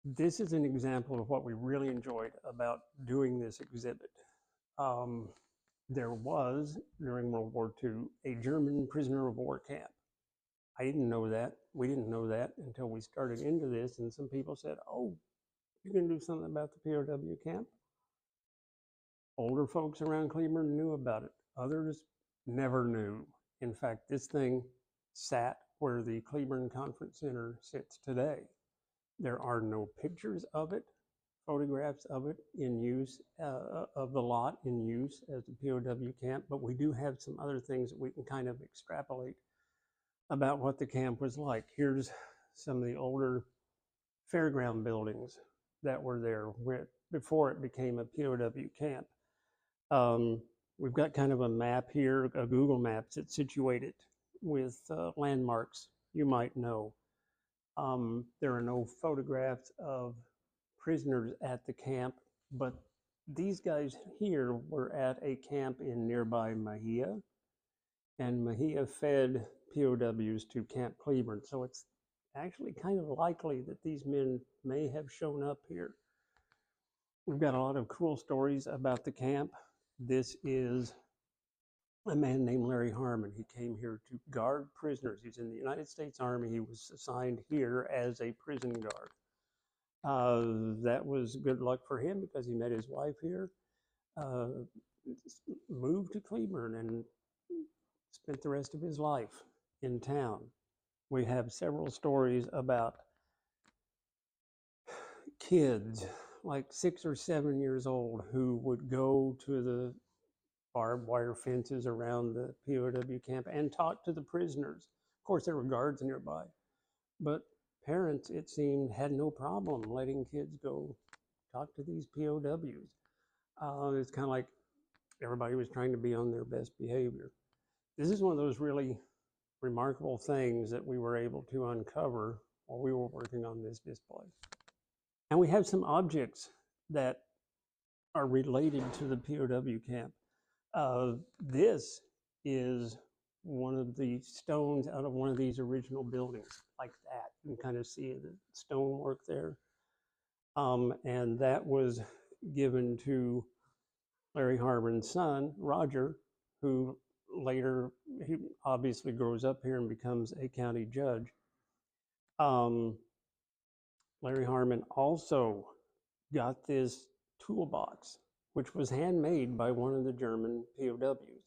This is an example of what we really enjoyed about doing this exhibit. There was, during World War II, a German prisoner of war camp. I didn't know that. We didn't know that until we started into this, and some people said, oh, you can do something about the POW camp? Older folks around Cleveland knew about it. Others never knew. In fact, this thing sat where the Cleveland Conference Center sits today. There are no pictures of it, photographs of it in use, of the lot in use as the POW camp, but we do have some other things that we can kind of extrapolate about what the camp was like. Here's some of the older fairground buildings that were there before it became a POW camp. We've got kind of a map here, a Google Maps that's situated with landmarks you might know. There are no photographs of prisoners at the camp, but these guys here were at a camp in nearby Mejia, and Mejia fed POWs to Camp Cleveland. So it's actually kind of likely that these men may have shown up here. We've got a lot of cool stories about the camp. This is a man named Larry Harmon. He came here to guard prisoners. He's in the United States Army. He was assigned here as a prison guard. That was good luck for him because he met his wife here, moved to Cleveland, and spent the rest of his life in town. We have several stories about kids, like 6 or 7 years old, who would go to the barbed wire fences around the POW camp and talk to the prisoners. Of course, there were guards nearby, but parents, it seemed, had no problem letting kids go talk to these POWs. It's kind of like everybody was trying to be on their best behavior. This is one of those really remarkable things that we were able to uncover while we were working on this display. And we have some objects that are related to the POW camp. This is one of the stones out of one of these original buildings, like that. You can kind of see the stonework there. And that was given to Larry Harmon's son, Roger, who later, he obviously grows up here and becomes a county judge. Larry Harmon also got this toolbox, which was handmade by one of the German POWs.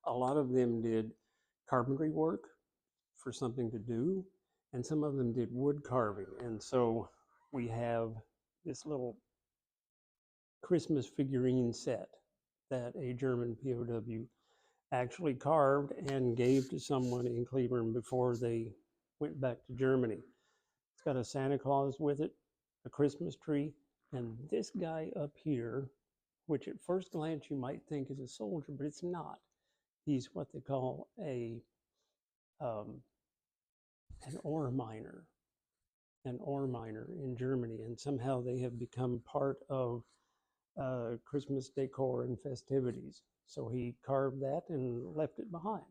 A lot of them did carpentry work for something to do, and some of them did wood carving. And so we have this little Christmas figurine set that a German POW actually carved and gave to someone in Cleveland before they went back to Germany. It's got a Santa Claus with it, a Christmas tree, and this guy up here, which at first glance you might think is a soldier, but it's not. He's what they call an ore miner in Germany, and somehow they have become part of Christmas decor and festivities. So he carved that and left it behind.